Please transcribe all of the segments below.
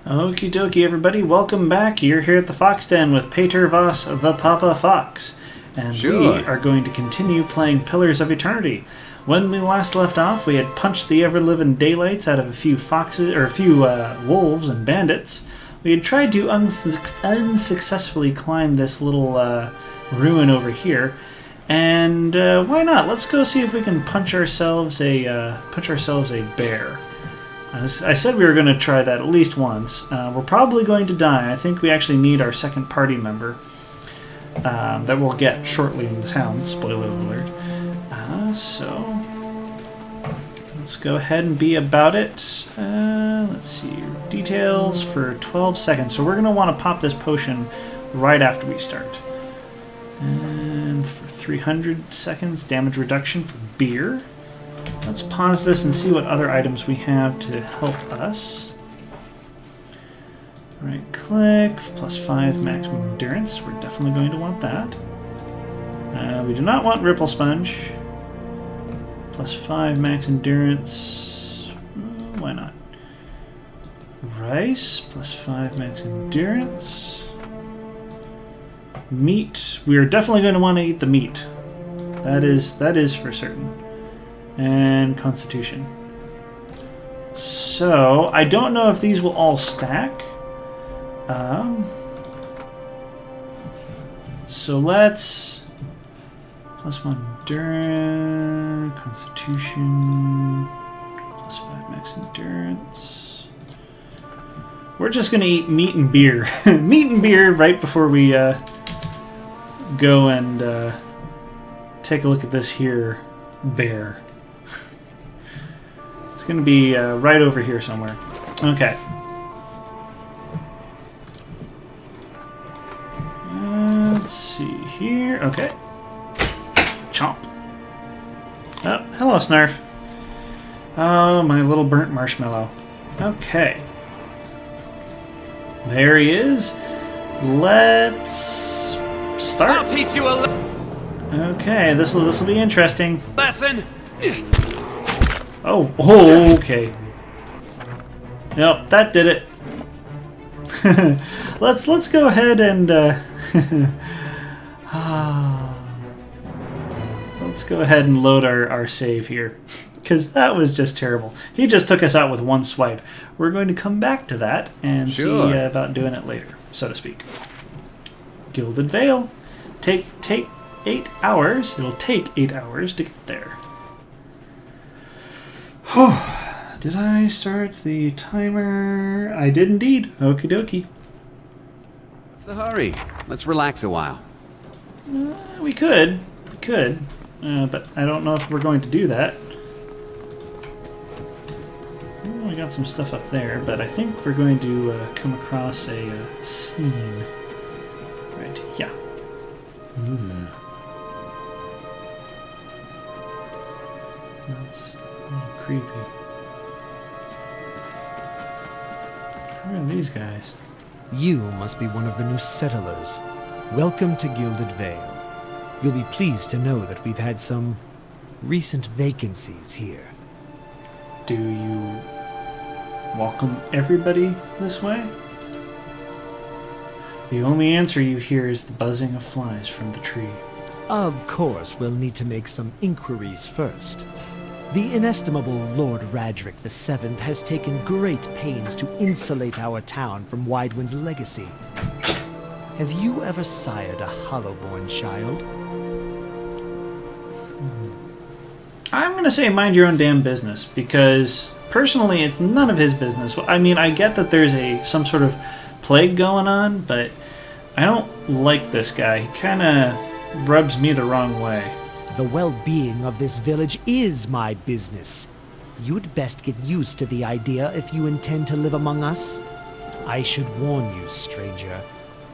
Okie dokie, everybody. Welcome back. You're here at the Fox Den with Pater Voss, the Papa Fox. And Sure. we are going to continue playing Pillars of Eternity. When we last left off, we had punched the ever-living daylights out of a few foxes, or a few wolves and bandits. We had tried to unsuccessfully climb this little ruin over here. And why not? Let's go see if we can punch ourselves a bear. I said we were going to try that at least once. We're probably going to die. I think we actually need our second party member that we'll get shortly in the town. Spoiler alert. So let's go ahead and be about it. Let's see. Details for 12 seconds. So we're going to want to pop this potion right after we start. And for 300 seconds, damage reduction for beer. Let's pause this and see what other items we have to help us. Right click, +5 maximum endurance. We're definitely going to want that. We do not want Ripple Sponge. +5 max endurance. Why not? Rice, +5 max endurance. Meat. We are definitely going to want to eat the meat. That is for certain. And Constitution. So, I don't know if these will all stack. So let's... +1 endurance, Constitution, +5 max endurance. We're just going to eat meat and beer. Meat and beer right before we go and take a look at this here bear. It's going to be right over here somewhere. Okay. Let's see here. Okay. Chomp. Oh, hello, Snarf. Oh, my little burnt marshmallow. Okay. There he is. Let's start. I'll teach you a Okay, this will be interesting. lesson. Oh, okay. Nope, that did it. let's go ahead and let's go ahead and load our save here, because that was just terrible. He just took us out with one swipe. We're going to come back to that and Sure. see about doing it later, so to speak. Gilded Vale. Take 8 hours. It'll take 8 hours to get there. Did I start the timer? I did indeed. Okie dokie. What's the hurry? Let's relax a while. We could. But I don't know if we're going to do that. We got some stuff up there, but I think we're going to come across a scene. Right, yeah. That's a little creepy. Who are these guys? You must be one of the new settlers. Welcome to Gilded Vale. You'll be pleased to know that we've had some recent vacancies here. Do you welcome everybody this way? The only answer you hear is the buzzing of flies from the tree. Of course, we'll need to make some inquiries first. The inestimable Lord Radric VII has taken great pains to insulate our town from Widewind's legacy. Have you ever sired a Hollowborn child? I'm going to say mind your own damn business, because personally it's none of his business. I mean, I get that there's some sort of plague going on, but I don't like this guy. He kind of rubs me the wrong way. The well-being of this village is my business. You'd best get used to the idea if you intend to live among us. I should warn you, stranger.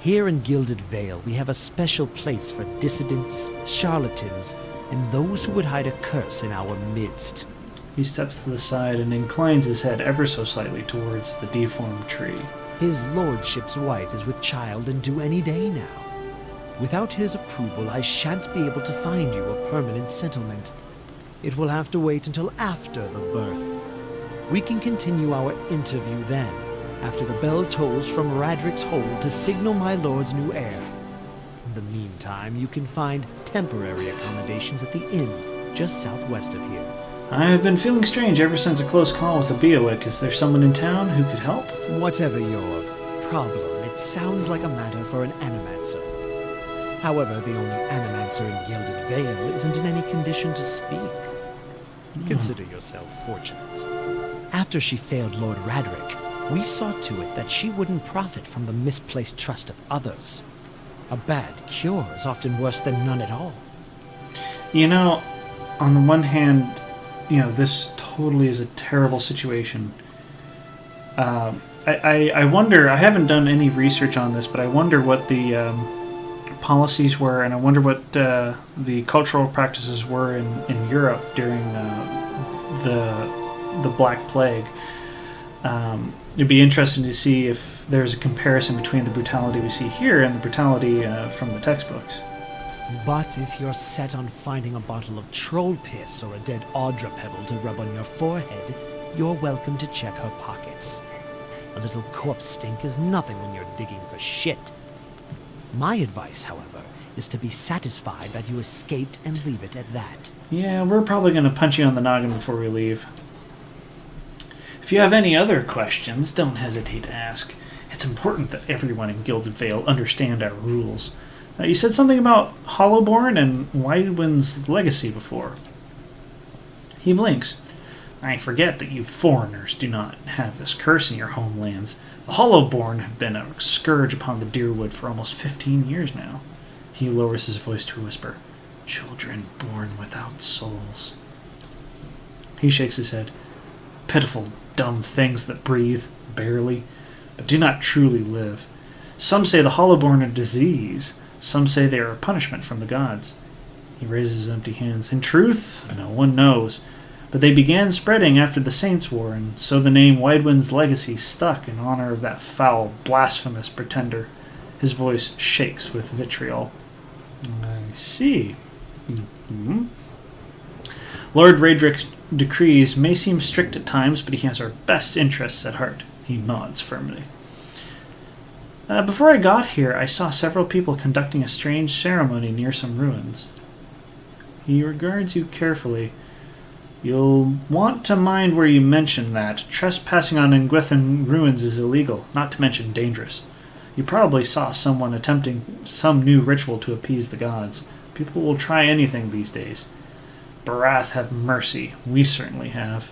Here in Gilded Vale, we have a special place for dissidents, charlatans, and those who would hide a curse in our midst. He steps to the side and inclines his head ever so slightly towards the deformed tree. His lordship's wife is with child and due any day now. Without his approval, I shan't be able to find you a permanent settlement. It will have to wait until after the birth. We can continue our interview then, after the bell tolls from Radrick's hold to signal my lord's new heir. In the meantime, you can find temporary accommodations at the inn just southwest of here. I have been feeling strange ever since a close call with the Beowick. Is there someone in town who could help? Whatever your problem, it sounds like a matter for an animancer. However, the only animancer in Gilded Vale isn't in any condition to speak. Consider yourself fortunate. After she failed Lord Radrick, we saw to it that she wouldn't profit from the misplaced trust of others. A bad cure is often worse than none at all. You know, on the one hand, this totally is a terrible situation. I wonder, I haven't done any research on this, but I wonder what the policies were, and I wonder what the cultural practices were in Europe during the Black Plague. It'd be interesting to see if there's a comparison between the brutality we see here and the brutality from the textbooks. But if you're set on finding a bottle of troll piss or a dead Audra pebble to rub on your forehead, you're welcome to check her pockets. A little corpse stink is nothing when you're digging for shit. My advice, however, is to be satisfied that you escaped and leave it at that. Yeah, we're probably going to punch you on the noggin before we leave. If you have any other questions, don't hesitate to ask. It's important that everyone in Gilded Vale understand our rules. You said something about Hollowborn and Wydwin's legacy before. He blinks. I forget that you foreigners do not have this curse in your homelands. The Hollowborn have been a scourge upon the Deerwood for almost 15 years now. He lowers his voice to a whisper. Children born without souls. He shakes his head. Pitiful, dumb things that breathe, barely, but do not truly live. Some say the Hollowborn are disease. Some say they are a punishment from the gods. He raises his empty hands. In truth, no one knows. But they began spreading after the Saints' War, and so the name Wydwin's legacy stuck in honor of that foul, blasphemous pretender. His voice shakes with vitriol. I see. Mm-hmm. Lord Radrick's decrees may seem strict at times, but he has our best interests at heart. He nods firmly. Before I got here, I saw several people conducting a strange ceremony near some ruins. He regards you carefully. You'll want to mind where you mention that. Trespassing on Ingwithan ruins is illegal, not to mention dangerous. You probably saw someone attempting some new ritual to appease the gods. People will try anything these days. Barath have mercy. We certainly have.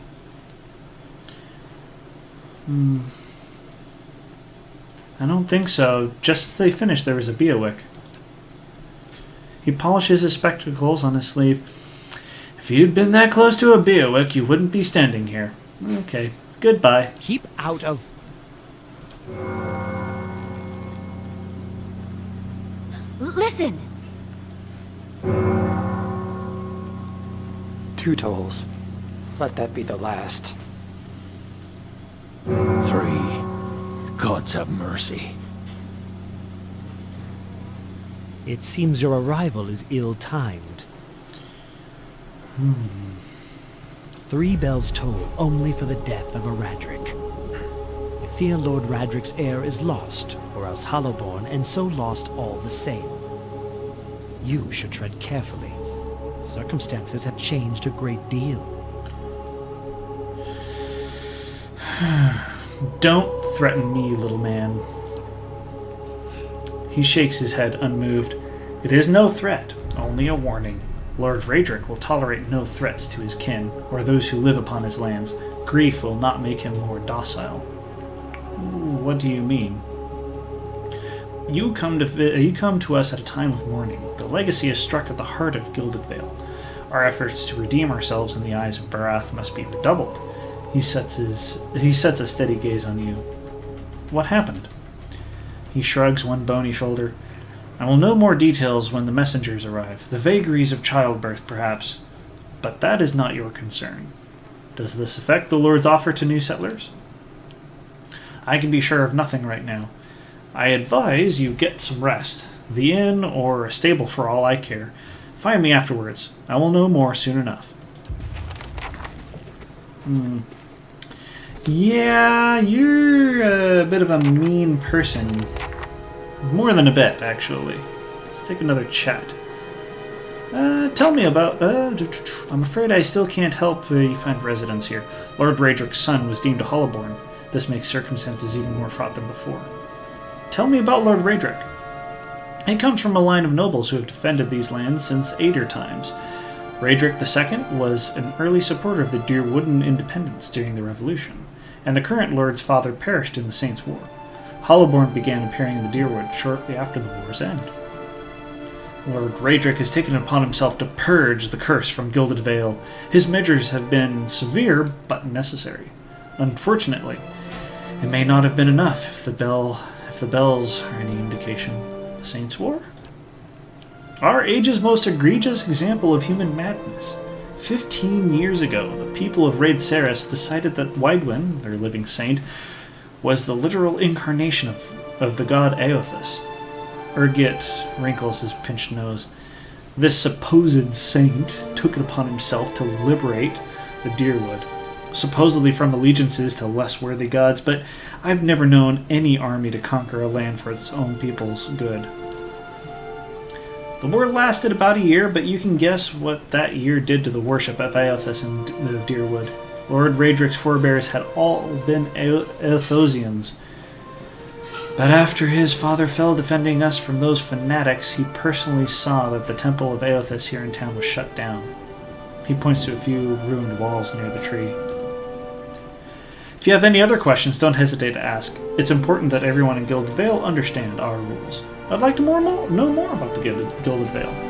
I don't think so. Just as they finished, there was a Beowick. He polishes his spectacles on his sleeve. If you'd been that close to a Beowick, you wouldn't be standing here. Okay. Goodbye. Keep out of... Listen! 2 tolls. Let that be the last. 3. Gods have mercy. It seems your arrival is ill-timed. 3 bells toll only for the death of a Radrick. I fear Lord Radrick's heir is lost, or else Hollowborn, and so lost all the same. You should tread carefully. Circumstances have changed a great deal. Don't threaten me, little man. He shakes his head, unmoved. It is no threat, only a warning. Lord Radrick will tolerate no threats to his kin, or those who live upon his lands. Grief will not make him more docile. What do you mean? You come to us at a time of mourning. The legacy is struck at the heart of Gilded Vale. Our efforts to redeem ourselves in the eyes of Barath must be redoubled. He sets a steady gaze on you. What happened? He shrugs one bony shoulder. I will know more details when the messengers arrive. The vagaries of childbirth, perhaps. But that is not your concern. Does this affect the Lord's offer to new settlers? I can be sure of nothing right now. I advise you get some rest. The inn or a stable for all I care. Find me afterwards. I will know more soon enough. Yeah, you're a bit of a mean person. More than a bit, actually. Let's take another chat. Tell me about... I'm afraid I still can't help you find residence here. Lord Raedric's son was deemed a Hollowborn. This makes circumstances even more fraught than before. Tell me about Lord Raedric. He comes from a line of nobles who have defended these lands since Aedir times. Raedric II was an early supporter of the Dyrwooden independence during the Revolution, and the current lord's father perished in the Saints' War. Hollowborn began appearing in the Dyrwood shortly after the war's end. Lord Raedric has taken it upon himself to purge the curse from Gilded Vale. His measures have been severe, but necessary. Unfortunately, it may not have been enough if the bells are any indication. The Saints' War? Our age's most egregious example of human madness. 15 years ago, the people of Raid Saris decided that Wydwin, their living saint, was the literal incarnation of the god Eothas. Urgit wrinkles his pinched nose. This supposed saint took it upon himself to liberate the Dyrwood, supposedly from allegiances to less worthy gods, but I've never known any army to conquer a land for its own people's good. The war lasted about a year, but you can guess what that year did to the worship of Eothas in the Dyrwood. Lord Raedric's forebears had all been Eothosians. But after his father fell defending us from those fanatics, he personally saw that the temple of Eothas here in town was shut down. He points to a few ruined walls near the tree. If you have any other questions, don't hesitate to ask. It's important that everyone in Gilded Vale understand our rules. I'd like to know more about the Gilded Vale.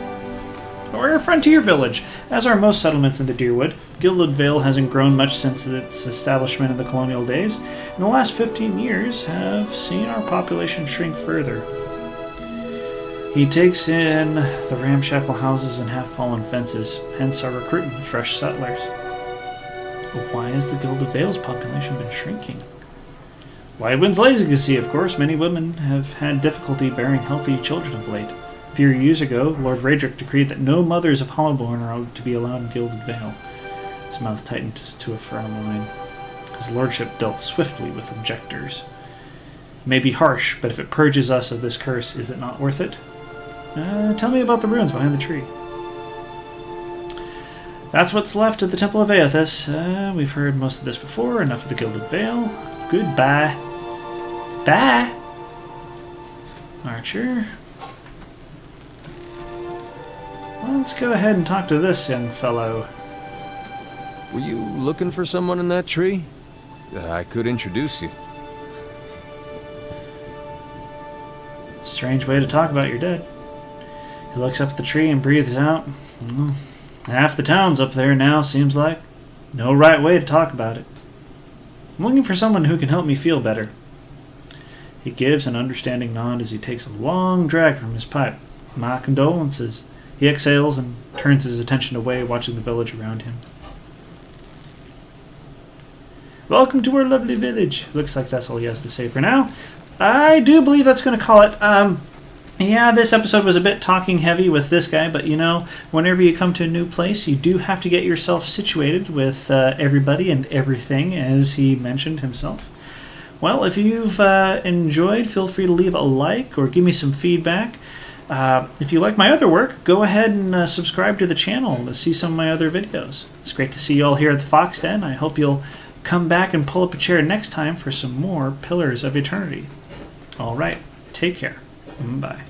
We're a frontier village. As are most settlements in the Dyrwood, Gilded Vale hasn't grown much since its establishment in the colonial days, and the last 15 years have seen our population shrink further. He takes in the ramshackle houses and half-fallen fences, hence our recruitment of fresh settlers. But why has the Gilded Vale's population been shrinking? Wydwin's legacy, of course. Many women have had difficulty bearing healthy children of late. A few years ago, Lord Raedric decreed that no mothers of Hollowborn are to be allowed in Gilded Vale. His mouth tightened to a frown line. His lordship dealt swiftly with objectors. It may be harsh, but if it purges us of this curse, is it not worth it? Tell me about the ruins behind the tree. That's what's left of the Temple of Eothas. We've heard most of this before. Enough of the Gilded Vale. Goodbye. Bye! Archer. Let's go ahead and talk to this young fellow. Were you looking for someone in that tree? I could introduce you. Strange way to talk about your dead. He looks up at the tree and breathes out. Half the town's up there now, seems like. No right way to talk about it. I'm looking for someone who can help me feel better. He gives an understanding nod as he takes a long drag from his pipe. My condolences. He exhales and turns his attention away, watching the village around him. Welcome to our lovely village. Looks like that's all he has to say for now. I do believe that's going to call it. Yeah, this episode was a bit talking heavy with this guy, but you know, whenever you come to a new place, you do have to get yourself situated with everybody and everything, as he mentioned himself. Well, if you've enjoyed, feel free to leave a like or give me some feedback. If you like my other work, go ahead and subscribe to the channel to see some of my other videos. It's great to see you all here at the Fox Den. I hope you'll come back and pull up a chair next time for some more Pillars of Eternity. All right, take care. Bye.